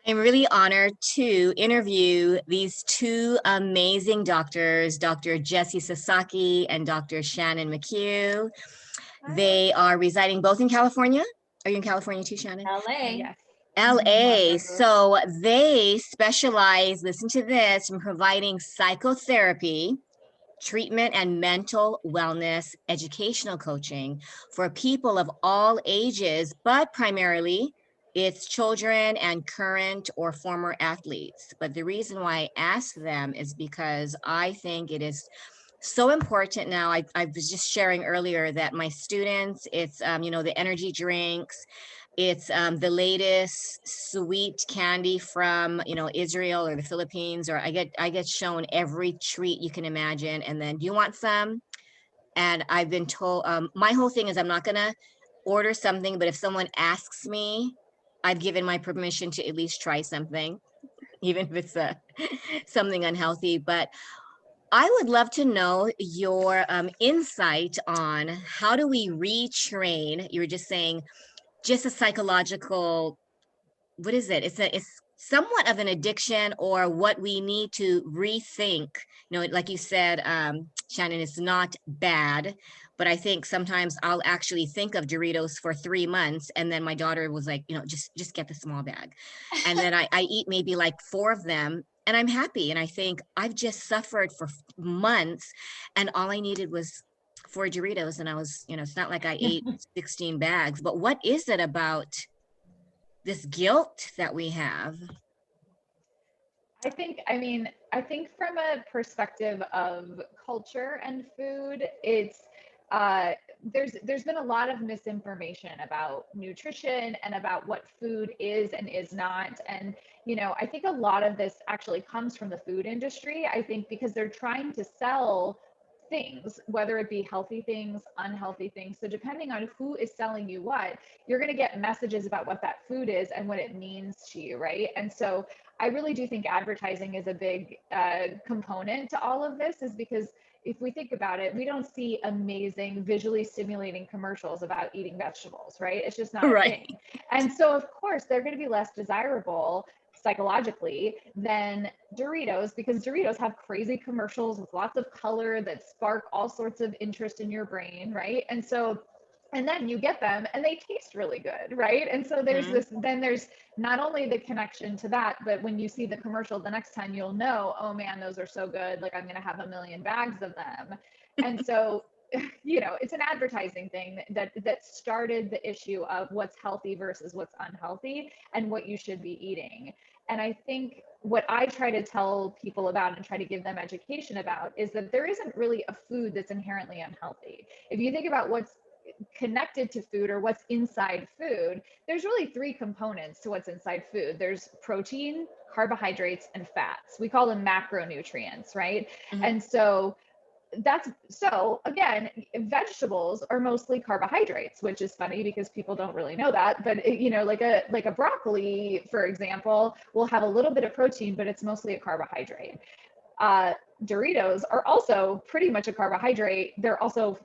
I'm really honored to interview these two amazing doctors, Dr. Jesi Sasaki and Dr. Shannon McHugh. They are residing both in California. Are you in California too, Shannon? LA. Yes. LA. So they specialize, listen to this, in providing psychotherapy, treatment, and mental wellness educational coaching for people of all ages, but primarily it's children and current or former athletes. But the reason why I asked them is because I think it is so important now. I was just sharing earlier that my students, it's, the energy drinks, it's the latest sweet candy from, Israel or the Philippines, or I get shown every treat you can imagine. And then, do you want some? And I've been told, my whole thing is I'm not gonna order something, but if someone asks me, I've given my permission to at least try something, even if it's something unhealthy. But I would love to know your insight on how do we retrain? You were just saying, just a psychological, what is it? It's somewhat of an addiction, or what we need to rethink. Like you said, Shannon, it's not bad, but I think sometimes I'll actually think of Doritos for 3 months, and then my daughter was like, just get the small bag, and then I eat maybe like 4 of them. And I'm happy. And I think I've just suffered for months, and all I needed was 4 Doritos. And I was, it's not like I ate 16 bags, but what is it about this guilt that we have? I think from a perspective of culture and food, it's there's been a lot of misinformation about nutrition and about what food is and is not. And I think a lot of this actually comes from the food industry. I think because they're trying to sell things, whether it be healthy things, unhealthy things. So depending on who is selling you what, you're going to get messages about what that food is and what it means to you, right? And so I really do think advertising is a big component to all of this, is because if we think about it, we don't see amazing visually stimulating commercials about eating vegetables, right? It's just not a thing. And so of course they're going to be less desirable psychologically than Doritos, because Doritos have crazy commercials with lots of color that spark all sorts of interest in your brain, right? And so, and then you get them and they taste really good, right? And so there's there's not only the connection to that, but when you see the commercial the next time, you'll know, oh man, those are so good, like I'm going to have 1,000,000 bags of them. And so it's an advertising thing that started the issue of what's healthy versus what's unhealthy and what you should be eating. And I think what I try to tell people about and try to give them education about is that there isn't really a food that's inherently unhealthy. If you think about what's connected to food or what's inside food, there's really 3 components to what's inside food. There's protein, carbohydrates, and fats. We call them macronutrients, right? And so again, vegetables are mostly carbohydrates, which is funny because people don't really know that. But like a broccoli, for example, will have a little bit of protein, but it's mostly a carbohydrate. Doritos are also pretty much a carbohydrate. They're also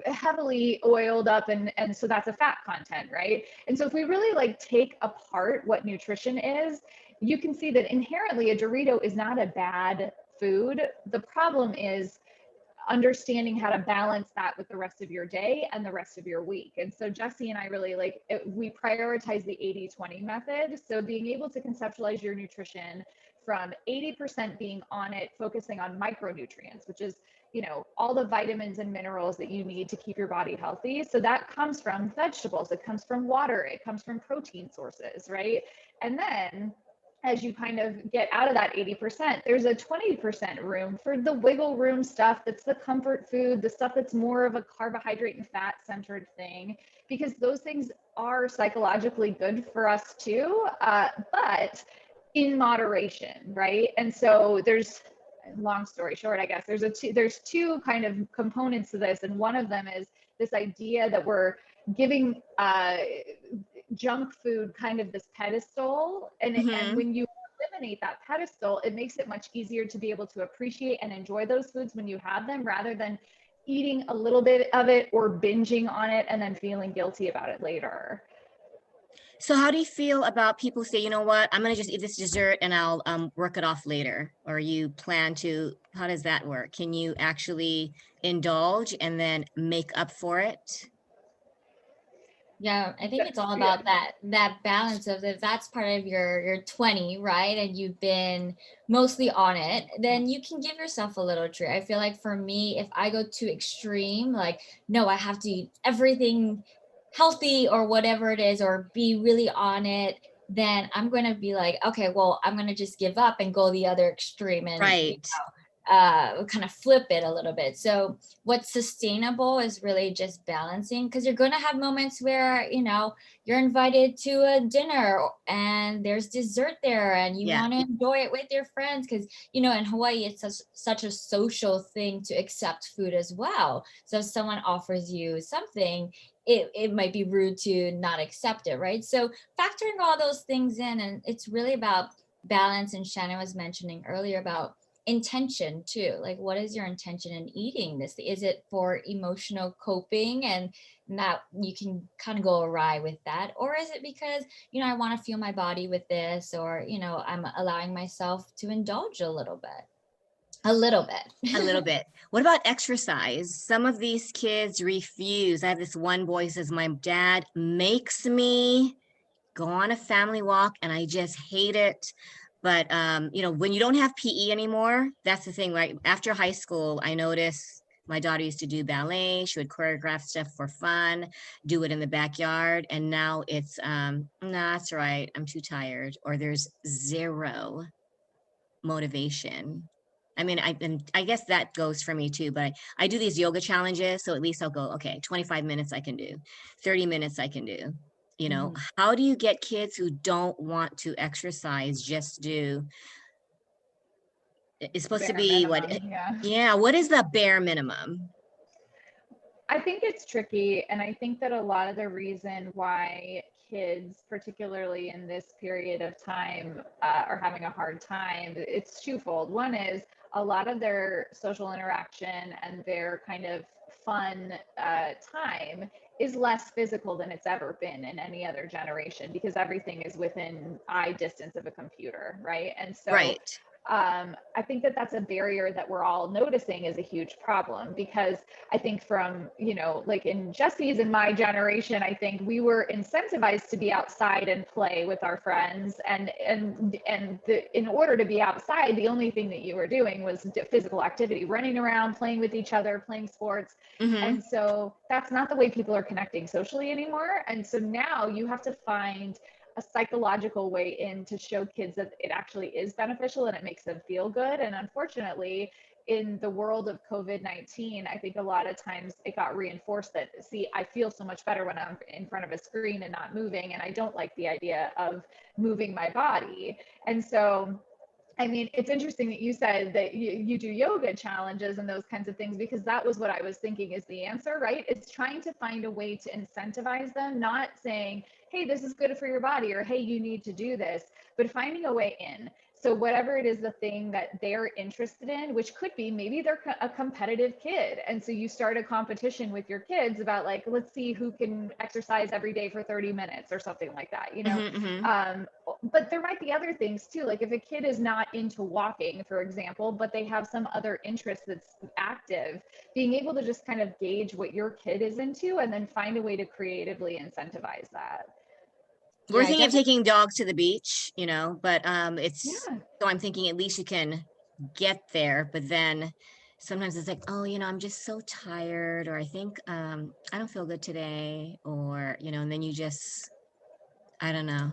heavily oiled up, and so that's a fat content, right? And so if we really take apart what nutrition is, you can see that inherently a Dorito is not a bad food. The problem is understanding how to balance that with the rest of your day and the rest of your week. And so Jesi and I really we prioritize the 80-20 method. So being able to conceptualize your nutrition from 80% being on it, focusing on micronutrients, which is, all the vitamins and minerals that you need to keep your body healthy. So that comes from vegetables, it comes from water, it comes from protein sources, right? And then as you kind of get out of that 80%, there's a 20% room for the wiggle room stuff. That's the comfort food, the stuff that's more of a carbohydrate and fat centered thing, because those things are psychologically good for us too, but in moderation, right? And so there's, long story short, I guess, there's 2 kind of components to this. And one of them is this idea that we're giving junk food kind of this pedestal, and when you eliminate that pedestal, it makes it much easier to be able to appreciate and enjoy those foods when you have them, rather than eating a little bit of it or binging on it and then feeling guilty about it later. So how do you feel about people say, you know what, I'm gonna just eat this dessert and I'll work it off later? Or you plan to, how does that work? Can you actually indulge and then make up for it? Yeah, I think it's all Yeah. about that balance of if that's part of your 20, right? And you've been mostly on it, then you can give yourself a little treat. I feel like for me, if I go too extreme, like, no, I have to eat everything healthy or whatever it is, or be really on it, then I'm gonna be like, okay, well, I'm gonna just give up and go the other extreme and Right. kind of flip it a little bit. So what's sustainable is really just balancing, because you're going to have moments where, you're invited to a dinner and there's dessert there and you Yeah. want to enjoy it with your friends, because, in Hawaii, it's such a social thing to accept food as well. So if someone offers you something, it might be rude to not accept it, right? So factoring all those things in, and it's really about balance. And Shannon was mentioning earlier about intention too. Like, what is your intention in eating this? Is it for emotional coping and that you can kind of go awry with that? Or is it because, I want to feel my body with this, or, I'm allowing myself to indulge a little bit. A little bit. A little bit. What about exercise? Some of these kids refuse. I have this one boy who says, my dad makes me go on a family walk and I just hate it. But when you don't have PE anymore, that's the thing, right? After high school, I noticed my daughter used to do ballet. She would choreograph stuff for fun, do it in the backyard. And now it's, no, that's right, I'm too tired. Or there's zero motivation. I mean, I guess that goes for me too, but I do these yoga challenges. So at least I'll go, okay, 25 minutes I can do, 30 minutes I can do. How do you get kids who don't want to exercise just do, it's supposed to Bare be minimum, what, yeah. yeah, what is the bare minimum? I think it's tricky. And I think that a lot of the reason why kids, particularly in this period of time, are having a hard time, it's twofold. One is a lot of their social interaction and their kind of fun time is less physical than it's ever been in any other generation, because everything is within eye distance of a computer, right? And so Right. I think that that's a barrier that we're all noticing is a huge problem, because I think from, like in Jesi's and my generation, I think we were incentivized to be outside and play with our friends. In order to be outside, the only thing that you were doing was physical activity, running around, playing with each other, playing sports. Mm-hmm. And so that's not the way people are connecting socially anymore. And so now you have to find a psychological way in to show kids that it actually is beneficial and it makes them feel good. And unfortunately, in the world of COVID-19, I think a lot of times it got reinforced that, see, I feel so much better when I'm in front of a screen and not moving, and I don't like the idea of moving my body. And so I mean, it's interesting that you said that you do yoga challenges and those kinds of things, because that was what I was thinking is the answer, right? It's trying to find a way to incentivize them, not saying, hey, this is good for your body, or hey, you need to do this, but finding a way in. So whatever it is, the thing that they're interested in, which could be maybe they're a competitive kid. And so you start a competition with your kids about, like, let's see who can exercise every day for 30 minutes or something like that, Mm-hmm, mm-hmm. But there might be other things too. Like if a kid is not into walking, for example, but they have some other interest that's active, being able to just kind of gauge what your kid is into and then find a way to creatively incentivize that. We're Yeah, thinking of definitely. taking dogs to the beach, but it's, Yeah. so I'm thinking at least you can get there, but then sometimes it's like, oh, I'm just so tired, or I think I don't feel good today, or and then you just, I don't know.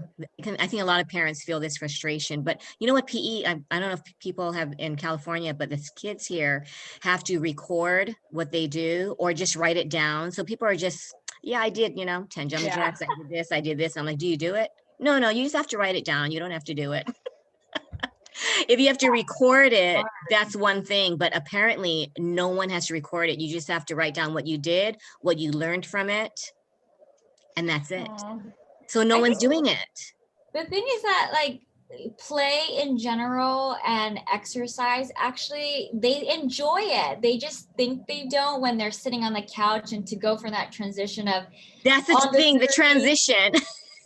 I think a lot of parents feel this frustration, but you know what, PE, I don't know if people have in California, but the kids here have to record what they do or just write it down. So people are just, yeah, I did, 10 jumping Yeah. jacks, I did this. I'm like, do you do it? No, you just have to write it down. You don't have to do it. If you have to record it, that's one thing, but apparently no one has to record it. You just have to write down what you did, what you learned from it, and that's it. Aw. So no I one's think doing it. the thing is that, like, play in general and exercise, actually they enjoy it. They just think they don't when they're sitting on the couch, and to go from that transition of That's the on the thing, the screen. transition.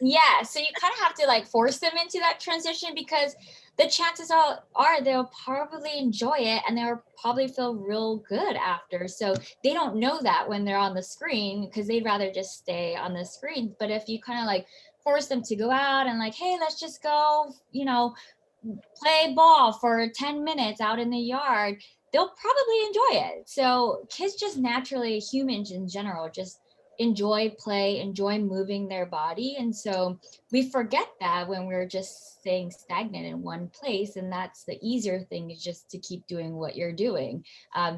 Yeah, so you kind of have to like force them into that transition, because the chances are they'll probably enjoy it and they'll probably feel real good after. So they don't know that when they're on the screen, because they'd rather just stay on the screen. But if you kind of like force them to go out and like, hey, let's just go, play ball for 10 minutes out in the yard, they'll probably enjoy it. So kids just naturally, humans in general, just enjoy play, enjoy moving their body. And so we forget that when we're just staying stagnant in one place. And that's the easier thing, is just to keep doing what you're doing.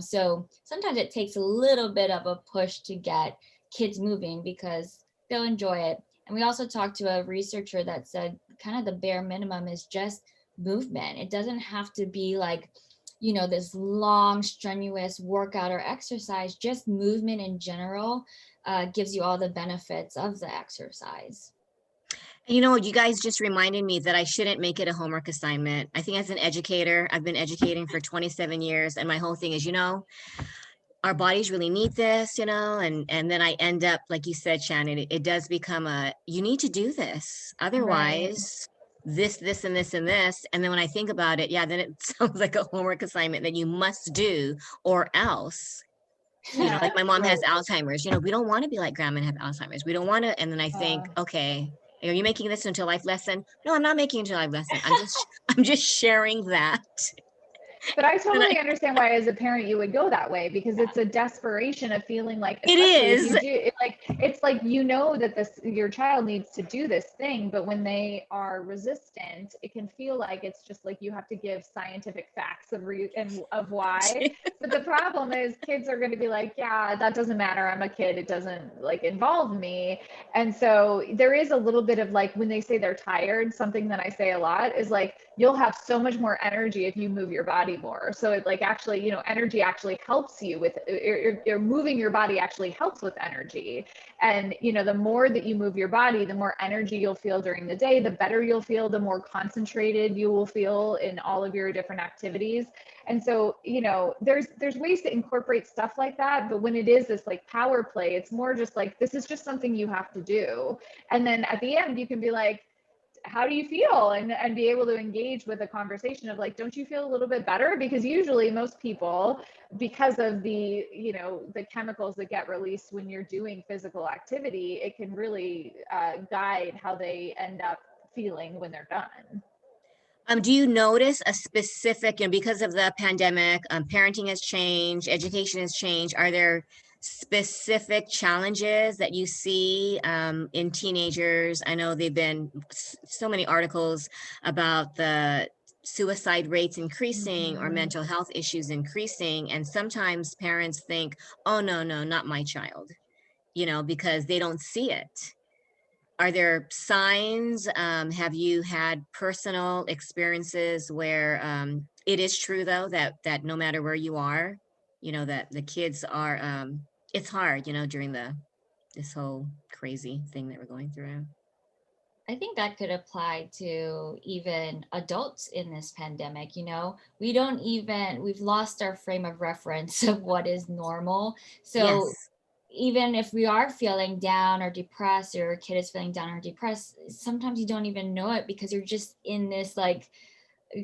So sometimes it takes a little bit of a push to get kids moving, because they'll enjoy it. And we also talked to a researcher that said kind of the bare minimum is just movement. It doesn't have to be like, this long, strenuous workout or exercise. Just movement in general gives you all the benefits of the exercise. You guys just reminded me that I shouldn't make it a homework assignment. I think as an educator, I've been educating for 27 years, and my whole thing is, our bodies really need this, and then I end up, like you said, Shannon, it does become you need to do this. Otherwise, this, and this, and this. And then when I think about it, yeah, then it sounds like a homework assignment that you must do, or else. Like my mom has Alzheimer's, we don't want to be like grandma and have Alzheimer's. We don't want to. And then I think, okay, are you making this into a life lesson? No, I'm not making it into a life lesson. I'm just sharing that. But I totally understand why, as a parent, you would go that way, because it's a desperation of feeling like, it is. If you do, it's like, that your child needs to do this thing, but when they are resistant, it can feel like it's just like you have to give scientific facts of why. But the problem is, kids are going to be like, yeah, that doesn't matter. I'm a kid. It doesn't like involve me. And so there is a little bit of like, when they say they're tired, something that I say a lot is like, you'll have so much more energy if you move your body more. So it like actually, energy actually helps you with, you're moving your body actually helps with energy. And, the more that you move your body, the more energy you'll feel during the day, the better you'll feel, the more concentrated you will feel in all of your different activities. And so, there's ways to incorporate stuff like that. But when it is this like power play, it's more just like, this is just something you have to do. And then at the end, you can be like, how do you feel? And be able to engage with a conversation of like, don't you feel a little bit better? Because usually most people, because of the, the chemicals that get released when you're doing physical activity, it can really guide how they end up feeling when they're done. Do you notice a specific, because of the pandemic, parenting has changed, education has changed. Are there specific challenges that you see in teenagers? I know there've been so many articles about the suicide rates increasing or mental health issues increasing. And sometimes parents think, oh, no, not my child, because they don't see it. Are there signs? Have you had personal experiences where it is true, though, that no matter where you are, that the kids are, it's hard, during this whole crazy thing that we're going through? I think that could apply to even adults in this pandemic. We've lost our frame of reference of what is normal. So Yes. even if we are feeling down or depressed, or a kid is feeling down or depressed, sometimes you don't even know it, because you're just in this like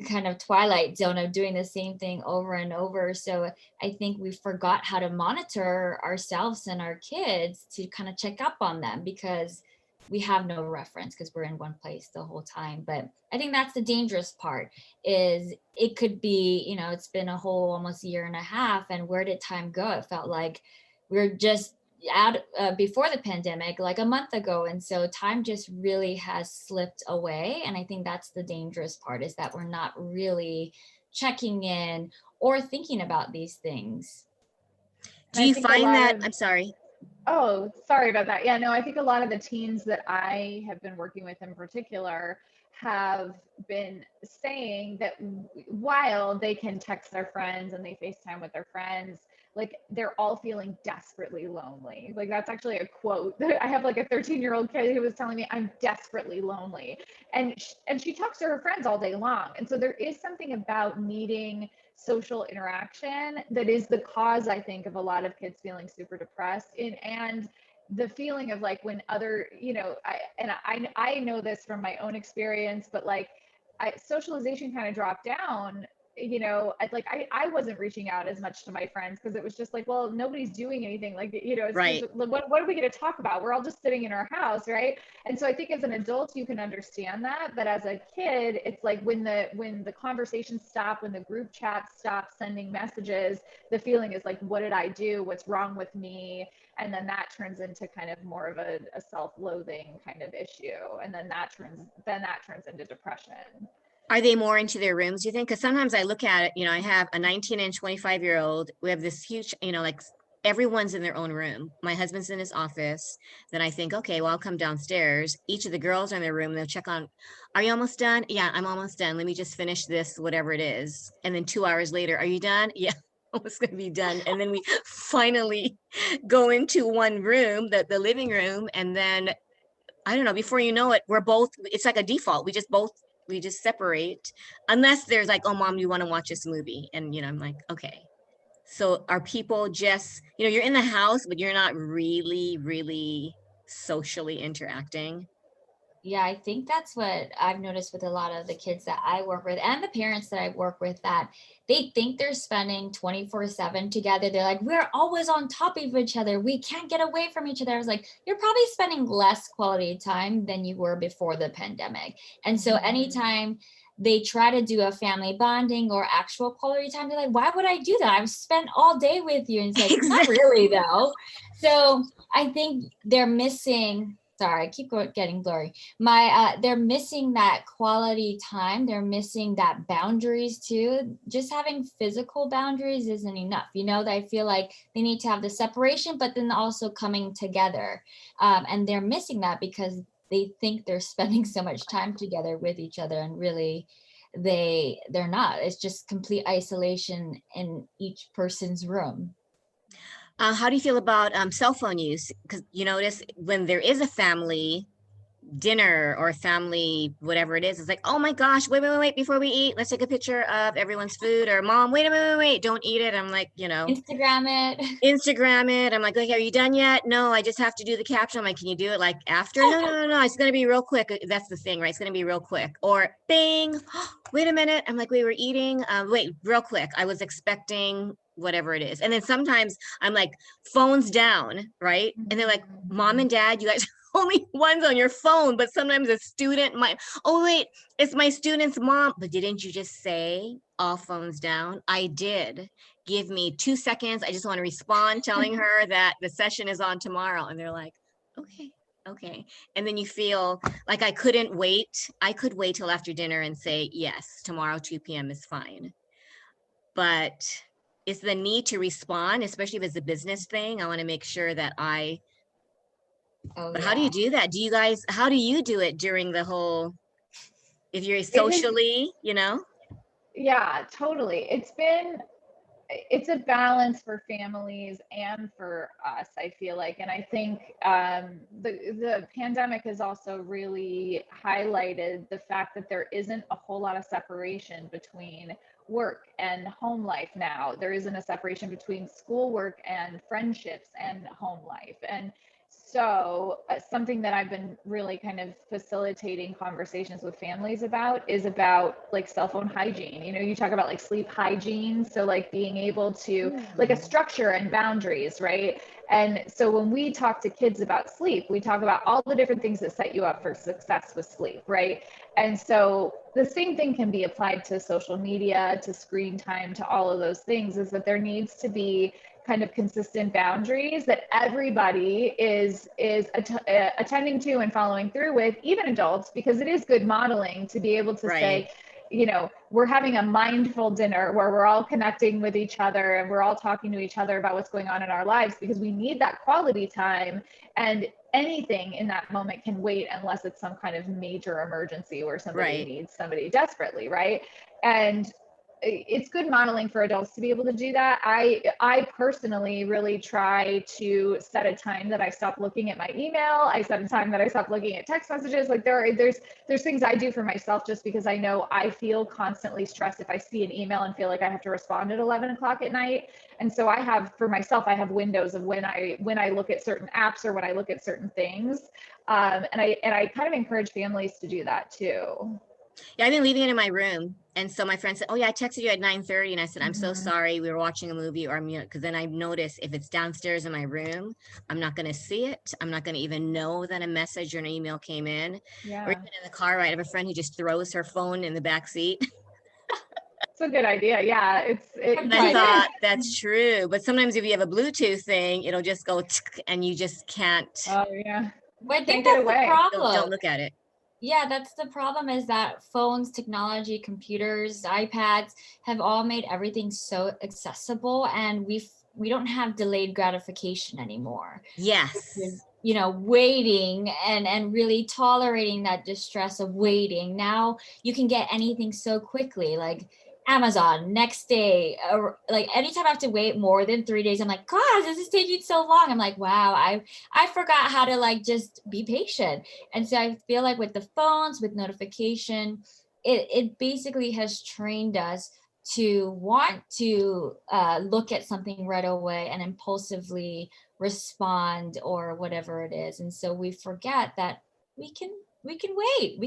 kind of twilight zone of doing the same thing over and over. So I think we forgot how to monitor ourselves and our kids to kind of check up on them, because we have no reference, because we're in one place the whole time. But I think that's the dangerous part, is it could be, it's been a whole almost year and a half, and where did time go? It felt like we're just out before the pandemic, like a month ago. And so time just really has slipped away. And I think that's the dangerous part, is that we're not really checking in or thinking about these things. Do you find that, I'm sorry. Oh, sorry about that. Yeah, no, I think a lot of the teens that I have been working with in particular have been saying that while they can text their friends and they FaceTime with their friends, like they're all feeling desperately lonely. Like that's actually a quote. I have like a 13-year-old kid who was telling me, I'm desperately lonely. And she talks to her friends all day long. And so there is something about needing social interaction that is the cause, I think, of a lot of kids feeling super depressed. And the feeling of like when other, I know this from my own experience, but like socialization kind of dropped down, I wasn't reaching out as much to my friends because it was just like, well, nobody's doing anything. Like, Right. what are we going to talk about? We're all just sitting in our house, right? And so I think as an adult, you can understand that, but as a kid, it's like when the conversations stop, when the group chat stops sending messages, the feeling is like, what did I do? What's wrong with me? And then that turns into kind of more of a self-loathing kind of issue, and then that turns into depression. Are they more into their rooms, do you think? Because sometimes I look at it, I have a 19 and 25-year-old. We have this huge, like everyone's in their own room. My husband's in his office. Then I think, okay, well, I'll come downstairs. Each of the girls are in their room. They'll check on, are you almost done? Yeah, I'm almost done. Let me just finish this, whatever it is. And then 2 hours later, are you done? Yeah, almost going to be done. And then we finally go into one room, the living room. And then, I don't know, before you know it, it's like a default. We just separate unless there's like, oh, mom, you want to watch this movie? And, I'm like, okay. So are people just, you're in the house, but you're not really, really socially interacting? Yeah, I think that's what I've noticed with a lot of the kids that I work with and the parents that I work with, that they think they're spending 24/7 together. They're like, we're always on top of each other. We can't get away from each other. I was like, you're probably spending less quality time than you were before the pandemic. And so anytime they try to do a family bonding or actual quality time, they're like, why would I do that? I've spent all day with you. And it's like, not really though. So I think they're missing, sorry, I keep getting blurry. They're missing that quality time. They're missing that boundaries too. Just having physical boundaries isn't enough. That I feel like they need to have the separation, but then also coming together. And they're missing that because they think they're spending so much time together with each other, and really they're not. It's just complete isolation in each person's room. How do you feel about cell phone use? Because you notice when there is a family dinner or family, whatever it is, it's like, oh my gosh, wait, before we eat, let's take a picture of everyone's food. Or mom, wait a minute, wait, don't eat it. I'm like, Instagram it. Instagram it. I'm like, okay, are you done yet? No, I just have to do the caption. I'm like, can you do it like after? No. It's going to be real quick. That's the thing, right? It's going to be real quick. Or bing, wait a minute. I'm like, we were eating. Wait, real quick. I was expecting whatever it is. And then sometimes I'm like, phones down, right? And they're like, mom and dad, you guys only one's on your phone, but sometimes a student might, oh wait, it's my student's mom. But didn't you just say all phones down? I did. Give me 2 seconds. I just want to respond telling her that the session is on tomorrow. And they're like, okay. And then you feel like I could wait till after dinner and say, yes, tomorrow 2 p.m. is fine. But it's the need to respond, especially if it's a business thing. I want to make sure that but how do you do that? How do you do it during the whole, if you're socially, Yeah, totally. It's a balance for families and for us, I feel like. And I think the pandemic has also really highlighted the fact that there isn't a whole lot of separation between work and home life now. There isn't a separation between schoolwork and friendships and home life. And so something that I've been really kind of facilitating conversations with families about is about like cell phone hygiene. You talk about like sleep hygiene. So like being able to like a structure and boundaries, right? And so when we talk to kids about sleep, we talk about all the different things that set you up for success with sleep, right? And so the same thing can be applied to social media, to screen time, to all of those things, is that there needs to be kind of consistent boundaries that everybody is attending to and following through with, even adults, because it is good modeling to be able to say, we're having a mindful dinner where we're all connecting with each other and we're all talking to each other about what's going on in our lives, because we need that quality time, and anything in that moment can wait unless it's some kind of major emergency where somebody needs somebody desperately, right? And it's good modeling for adults to be able to do that. I personally really try to set a time that I stop looking at my email. I set a time that I stop looking at text messages. Like there's things I do for myself just because I know I feel constantly stressed if I see an email and feel like I have to respond at 11 o'clock at night. And so I have, for myself, I have windows of when I look at certain apps or when I look at certain things. And I kind of encourage families to do that too. Yeah, I've been leaving it in my room. And so my friend said, oh yeah, I texted you at 9:30. And I said, I'm so Mhm. sorry. We were watching a movie or, because then I notice if it's downstairs in my room, I'm not going to see it. I'm not going to even know that a message or an email came in. Or Yeah, even in the car ride, I have a friend who just throws her phone in the back seat. it's a good idea. Yeah, And I Right. thought that's true. But sometimes if you have a Bluetooth thing, it'll just go and you just can't, Oh yeah, Well, I can't think get that's the away. don't problem. look at it. Yeah, that's the problem, is that phones, technology, computers, iPads have all made everything so accessible, and we don't have delayed gratification anymore. Yes. You know, waiting and really tolerating that distress of waiting. Now you can get anything so quickly, like Amazon next day, or like anytime I have to wait more than 3 days, I'm like, God, this is taking so long. I'm like, wow, I forgot how to like just be patient. And so I feel like with the phones, with notification, it basically has trained us to want to look at something right away and impulsively respond or whatever it is. And so we forget that we can we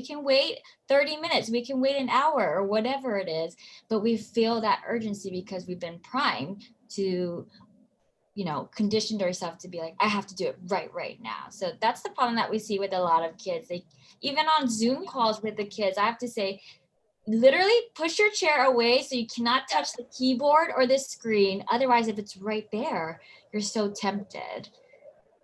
can wait 30 minutes, we can wait an hour or whatever it is, but we feel that urgency because we've been primed to, you know, conditioned ourselves to be like, I have to do it right now. So that's the problem that we see with a lot of kids. They, even on Zoom calls with the kids, I have to say, literally push your chair away so you cannot touch the keyboard or the screen. Otherwise, if it's right there, you're so tempted.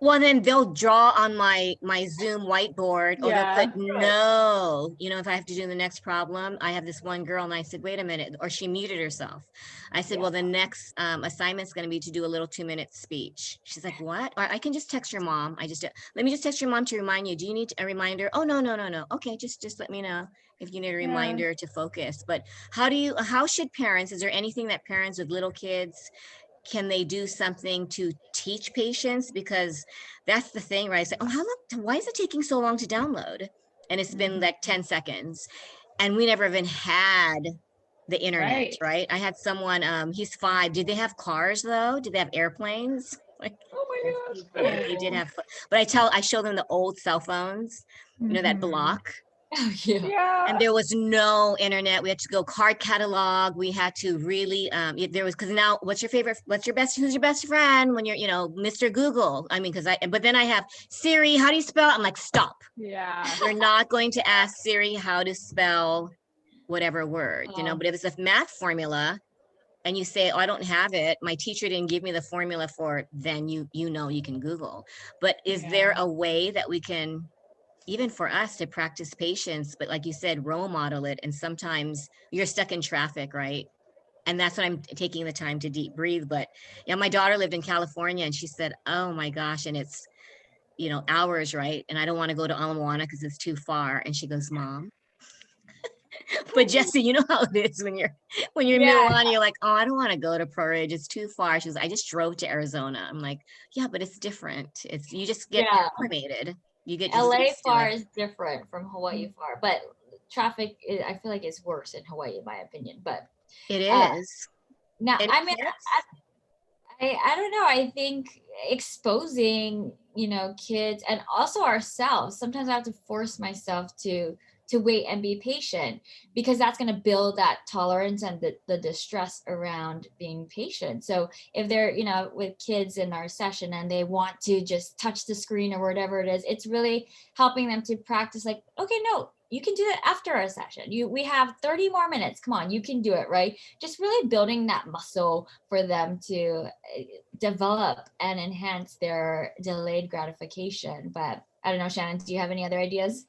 Well, then they'll draw on my Zoom whiteboard, or they'll Yeah. put no, if I have to do the next problem. I have this one girl and I said, wait a minute, or she muted herself. I said, well, the next assignment's going to be to do a little 2-minute speech. She's like, what? Or I can just text your mom. Let me just text your mom to remind you. Do you need a reminder? Oh, no. Okay, just let me know if you need a Yeah. reminder to focus. But how should parents, is there anything that parents with little kids, can they do something to teach patients? Because that's the thing, right? I say, oh, how long, why is it taking so long to download? And it's been like 10 seconds. And we never even had the internet, right? I had someone, he's 5. Did they have cars though? Did they have airplanes? Like, Oh my yeah, they did have, but I show them the old cell phones, that gosh. block. Oh, yeah. Yeah. And there was no internet. We had to go card catalog. We had to really, there was, because now who's your best friend when you're, Mr. Google. I mean, but then I have Siri, how do you spell? I'm like, stop. Yeah. We're not going to ask Siri how to spell whatever word, but if it's a math formula and you say, oh, I don't have it, my teacher didn't give me the formula for it, then you can Google. But is there a way that we can, even for us, to practice patience, but like you said, role model it? And sometimes you're stuck in traffic, right? And that's when I'm taking the time to deep breathe. But my daughter lived in California and she said, oh my gosh, and it's, hours, right? And I don't want to go to Ala Moana because it's too far. And she goes, Mom. But Jesi, you know how it is when you're in Yeah. Milwaukee, you're like, oh, I don't want to go to Pro Ridge, it's too far. She goes, I just drove to Arizona. I'm like, yeah, but it's different. It's, you just get acclimated. You get just LA used to far it. is different from Hawaii far, but traffic, I feel like, is worse in Hawaii, in my opinion. But It is. now, Any I mean, tips? I don't know. I think exposing, kids and also ourselves. Sometimes I have to force myself to wait and be patient, because that's going to build that tolerance and the distress around being patient. So if they're, with kids in our session and they want to just touch the screen or whatever it is, it's really helping them to practice, like, okay, no, you can do that after our session. We have 30 more minutes. Come on, you can do it, right? Just really building that muscle for them to develop and enhance their delayed gratification. But I don't know, Shannon, do you have any other ideas?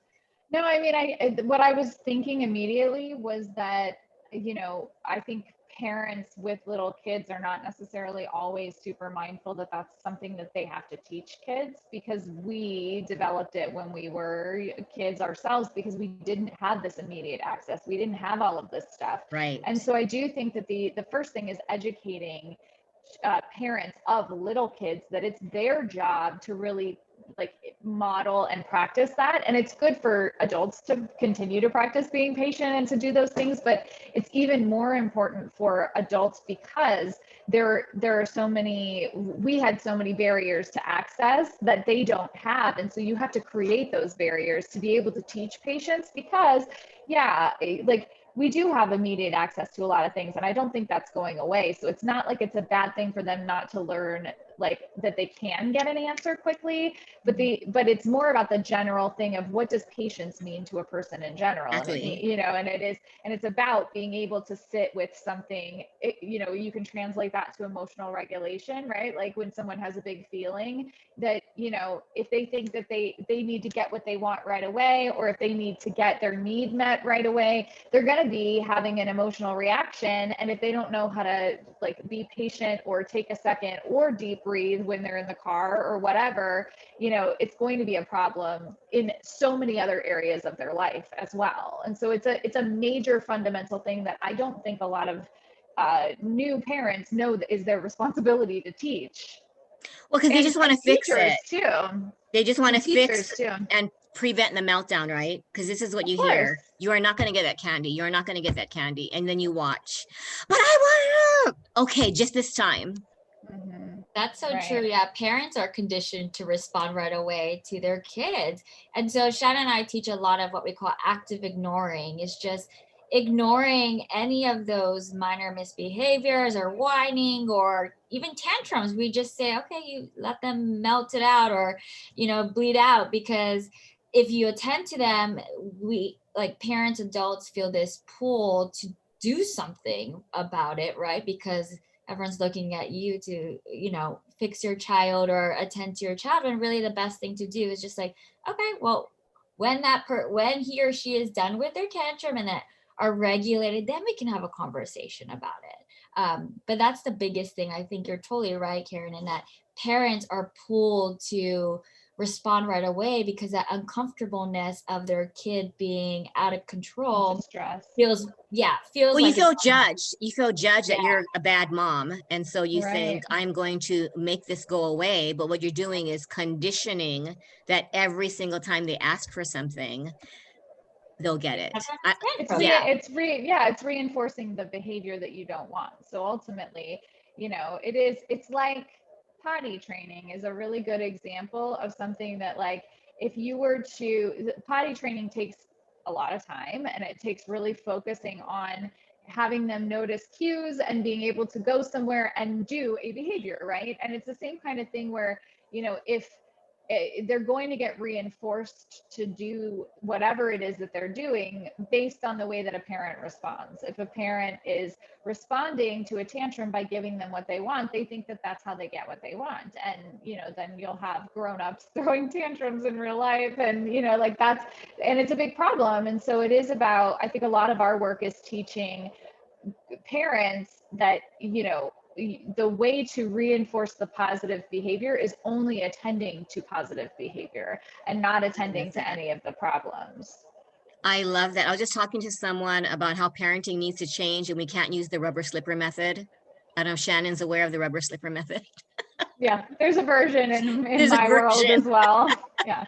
No, I mean, what I was thinking immediately was that, I think parents with little kids are not necessarily always super mindful that that's something that they have to teach kids, because we developed it when we were kids ourselves, because we didn't have this immediate access. We didn't have all of this stuff. Right. And so I do think that the first thing is educating parents of little kids that it's their job to really like model and practice that. And it's good for adults to continue to practice being patient and to do those things, but it's even more important for adults because there are so many, we had so many barriers to access that they don't have. And so you have to create those barriers to be able to teach patients, because yeah, like we do have immediate access to a lot of things, and I don't think that's going away. So it's not like it's a bad thing for them not to learn, like that they can get an answer quickly, but it's more about the general thing of what does patience mean to a person in general. Exactly. And it's about being able to sit with something, you can translate that to emotional regulation, right? Like when someone has a big feeling that, if they think that they need to get what they want right away, or if they need to get their need met right away, they're going to be having an emotional reaction. And if they don't know how to like be patient or take a second or deep breathe when they're in the car or whatever, it's going to be a problem in so many other areas of their life as well. And so it's a major fundamental thing that I don't think a lot of new parents know that is their responsibility to teach. Well, because they just want to fix it too. They just want to fix too. and prevent the meltdown, right? Because this is what you hear. You are not going to get that candy. You are not going to get that candy. And then you watch. But I want it. Okay, just this time. Mm-hmm. That's so true. Yeah, parents are conditioned to respond right away to their kids. And so Shannon and I teach a lot of what we call active ignoring. It's just ignoring any of those minor misbehaviors or whining or even tantrums. We just say, okay, you let them melt it out or, bleed out, because if you attend to them, we like parents, adults feel this pull to do something about it, right? Because everyone's looking at you to, fix your child or attend to your child. And really the best thing to do is just like, okay, well, when when he or she is done with their tantrum and that are regulated, then we can have a conversation about it. But that's the biggest thing. I think you're totally right, Karen, in that parents are pulled to respond right away because that uncomfortableness of their kid being out of control feels well, like you feel judged that you're a bad mom, and so you think I'm going to make this go away, but what you're doing is conditioning that every single time they ask for something they'll get it. It's reinforcing the behavior that you don't want. So ultimately, it's like potty training is a really good example of something that, like, if you were to, potty training takes a lot of time, and it takes really focusing on having them notice cues and being able to go somewhere and do a behavior, right? And it's the same kind of thing where, if they're going to get reinforced to do whatever it is that they're doing based on the way that a parent responds. If a parent is responding to a tantrum by giving them what they want, they think that that's how they get what they want. And, then you'll have grown-ups throwing tantrums in real life, and, and it's a big problem. And so it is about, I think a lot of our work is teaching parents that, the way to reinforce the positive behavior is only attending to positive behavior and not attending to any of the problems. I love that. I was just talking to someone about how parenting needs to change and we can't use the rubber slipper method. I don't know if Shannon's aware of the rubber slipper method. Yeah, there's a version in my world as well. Yeah.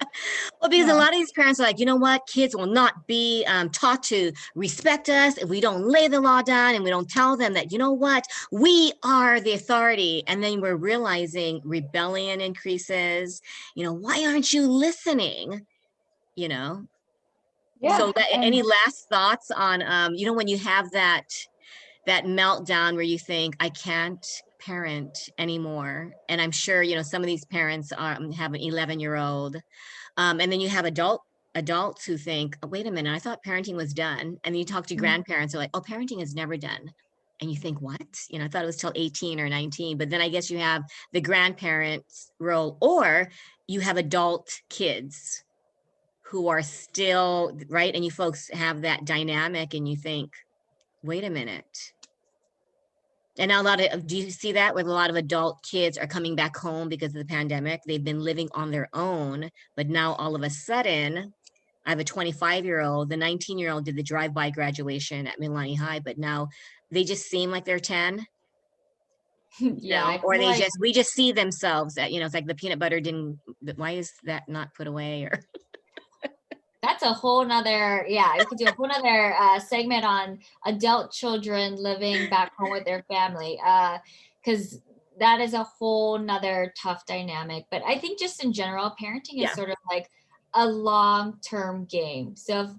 Well, because a lot of these parents are like, you know what? Kids will not be taught to respect us if we don't lay the law down and we don't tell them that, you know what? We are the authority. And then we're realizing rebellion increases. Why aren't you listening? Yeah. So any last thoughts on, when you have that meltdown where you think, I can't parent anymore. And I'm sure, some of these parents have an 11-year-old. And then you have adults who think, oh, wait a minute, I thought parenting was done. And then you talk to grandparents who are like, oh, parenting is never done. And you think, what? I thought it was till 18 or 19. But then I guess you have the grandparents role, or you have adult kids who are still, right? And you folks have that dynamic and you think, wait a minute. And now do you see that with a lot of adult kids are coming back home because of the pandemic? They've been living on their own, but now all of a sudden, I have a 25-year-old, the 19-year-old did the drive-by graduation at Milani High, but now they just seem like they're 10. Yeah, I Or feel like we just see themselves at, it's like the peanut butter why is that not put away? Or that's a whole nother, we could do a whole nother segment on adult children living back home with their family, because that is a whole nother tough dynamic. But I think just in general, parenting is sort of like a long-term game. So if,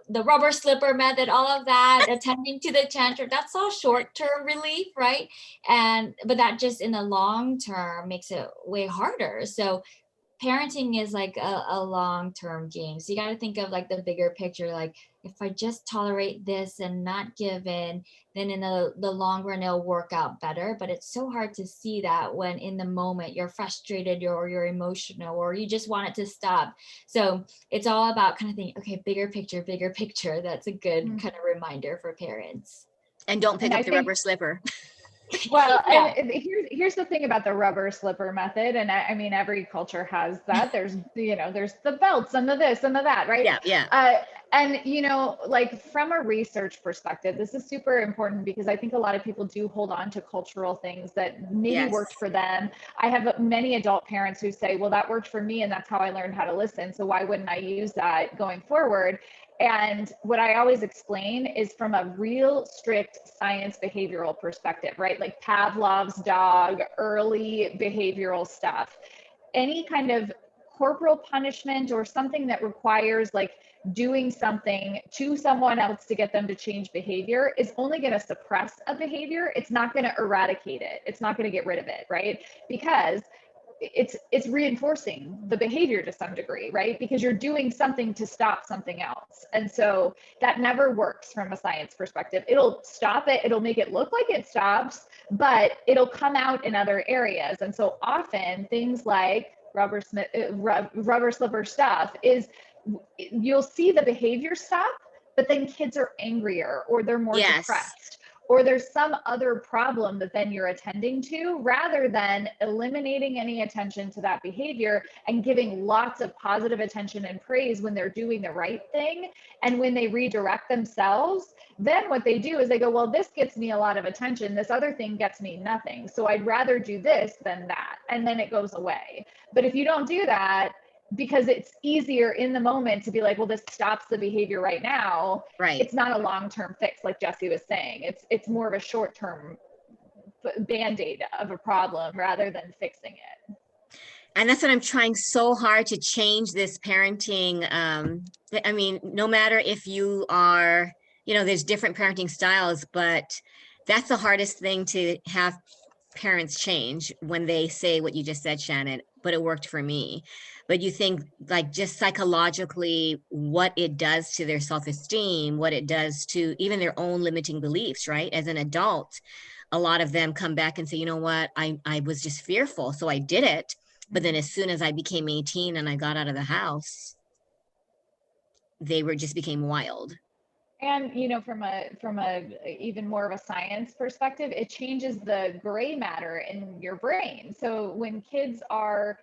the rubber slipper method, all of that, attending to the tantrum, that's all short-term relief, right? But that just in the long term makes it way harder. So parenting is like a long-term game. So you got to think of like the bigger picture. Like if I just tolerate this and not give in, then in the long run, it'll work out better. But it's so hard to see that when in the moment you're frustrated or you're emotional or you just want it to stop. So it's all about kind of thinking, okay, bigger picture, bigger picture. That's a good kind of reminder for parents. And don't pick up the rubber slipper. Well, and here's the thing about the rubber slipper method. And I mean, every culture has that. There's, there's the belts and the this and the that, right? Yeah. And, like from a research perspective, this is super important because I think a lot of people do hold on to cultural things that maybe worked for them. I have many adult parents who say, well, that worked for me and that's how I learned how to listen. So why wouldn't I use that going forward? And what I always explain is from a real strict science behavioral perspective, right? Like Pavlov's dog, early behavioral stuff. Any kind of corporal punishment or something that requires like doing something to someone else to get them to change behavior is only going to suppress a behavior. It's not going to eradicate it. It's not going to get rid of it, right? Because it's reinforcing the behavior to some degree, right? Because you're doing something to stop something else. And so that never works from a science perspective. It'll stop it. It'll make it look like it stops, but it'll come out in other areas. And so often things like rubber slipper stuff is you'll see the behavior stop, but then kids are angrier or they're more depressed. Or there's some other problem that then you're attending to rather than eliminating any attention to that behavior and giving lots of positive attention and praise when they're doing the right thing. And when they redirect themselves, then what they do is they go, well, this gets me a lot of attention. This other thing gets me nothing. So I'd rather do this than that. And then it goes away. But if you don't do that, because it's easier in the moment to be like, well, this stops the behavior right now. Right. It's not a long-term fix, like Jesi was saying. It's more of a short-term band-aid of a problem rather than fixing it. And that's what I'm trying so hard to change this parenting. I mean, no matter if you are, there's different parenting styles, but that's the hardest thing to have parents change when they say what you just said, Shannon, but it worked for me. But you think like just psychologically what it does to their self-esteem, what it does to even their own limiting beliefs, right? As an adult, a lot of them come back and say, you know what, I was just fearful, so I did it. But then as soon as I became 18 and I got out of the house, they just became wild. And from a even more of a science perspective, it changes the gray matter in your brain. So when kids are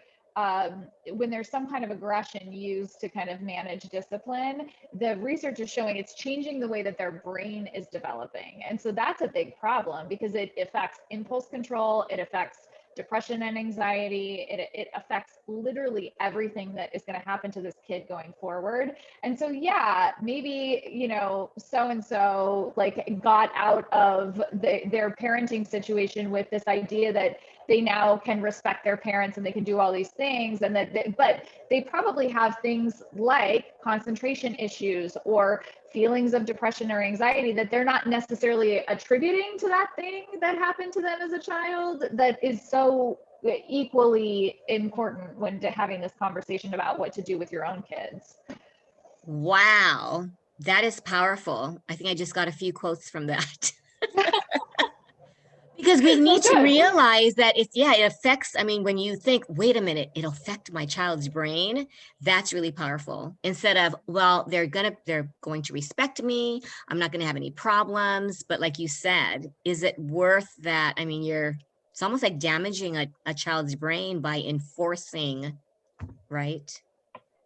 when there's some kind of aggression used to kind of manage discipline, the research is showing it's changing the way that their brain is developing. And so that's a big problem because it affects impulse control, it affects depression and anxiety. It affects literally everything that is going to happen to this kid going forward. And so, maybe, so-and-so like got out of their parenting situation with this idea that they now can respect their parents and they can do all these things. And but they probably have things like concentration issues or feelings of depression or anxiety that they're not necessarily attributing to that thing that happened to them as a child that is so equally important when having this conversation about what to do with your own kids. Wow, that is powerful. I think I just got a few quotes from that. Because we need to good. realize that it affects, I mean, when you think, wait a minute, it'll affect my child's brain, that's really powerful. Instead of, well, they're going to respect me, I'm not going to have any problems. But like you said, is it worth that? I mean, it's almost like damaging a child's brain by enforcing, right?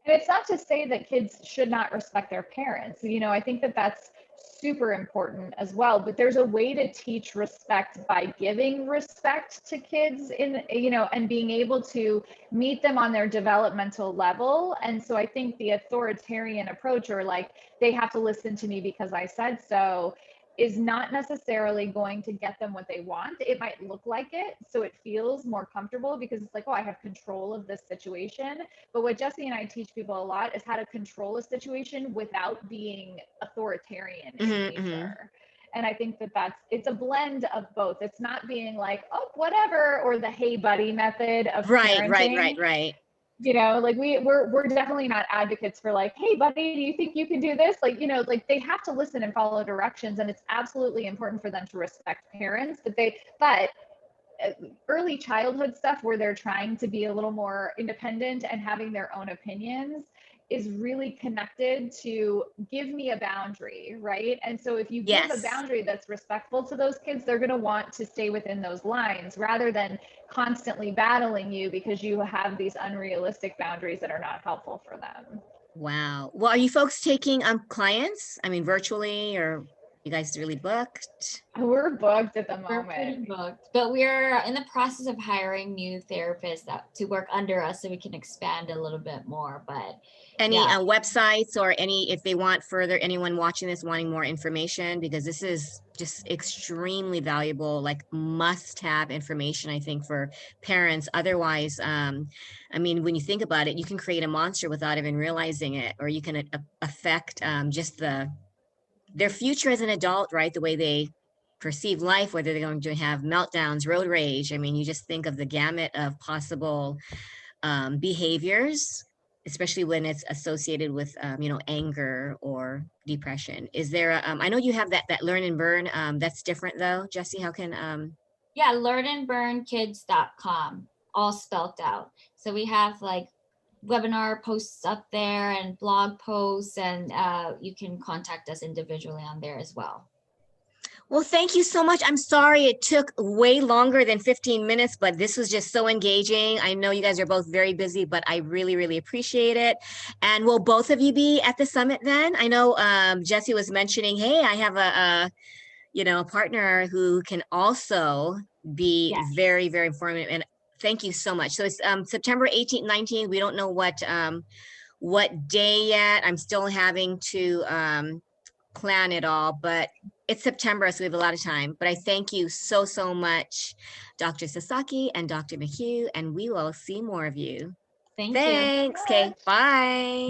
And it's not to say that kids should not respect their parents. I think that that's super important as well. But there's a way to teach respect by giving respect to kids and being able to meet them on their developmental level. And so I think the authoritarian approach, or like, they have to listen to me because I said so, is not necessarily going to get them what they want. It might look like it, so it feels more comfortable because it's like, oh, I have control of this situation. But what Jesi and I teach people a lot is how to control a situation without being authoritarian in nature. And I think that it's a blend of both. It's not being like, oh, whatever, or the hey buddy method of parenting. Right. Like we're definitely not advocates for like, hey buddy, do you think you can do this? Like, like they have to listen and follow directions, and it's absolutely important for them to respect parents, but early childhood stuff where they're trying to be a little more independent and having their own opinions is really connected to give me a boundary, right? And so if you give a boundary that's respectful to those kids, they're going to want to stay within those lines rather than constantly battling you because you have these unrealistic boundaries that are not helpful for them. Wow. Well, are you folks taking clients? I mean, virtually, or you guys really booked? We're booked at the We're moment. pretty booked, but we're in the process of hiring new therapists to work under us so we can expand a little bit more. But any websites or if they want further, anyone watching this wanting more information, because this is just extremely valuable, like must-have information, I think, for parents. Otherwise, I mean, when you think about it, you can create a monster without even realizing it, or you can affect just their future as an adult, right? The way they perceive life, whether they're going to have meltdowns, road rage. I mean, you just think of the gamut of possible behaviors, especially when it's associated with, anger or depression. Is there I know you have that learn and burn, that's different though. Jesi, how can learnandburnkids.com, all spelled out. So we have like webinar posts up there and blog posts, and you can contact us individually on there as well. Well, thank you so much. I'm sorry it took way longer than 15 minutes, but this was just so engaging. I know you guys are both very busy, but I really, really appreciate it. And will both of you be at the summit then? I know Jesi was mentioning, hey, I have a partner who can also be very, very informative. And thank you so much. So it's September 18th, 19th. We don't know what day yet. I'm still having to plan it all, but it's September, so we have a lot of time. But I thank you so, so much, Dr. Sasaki and Dr. McHugh, and we will see more of you. Thanks. Okay, bye.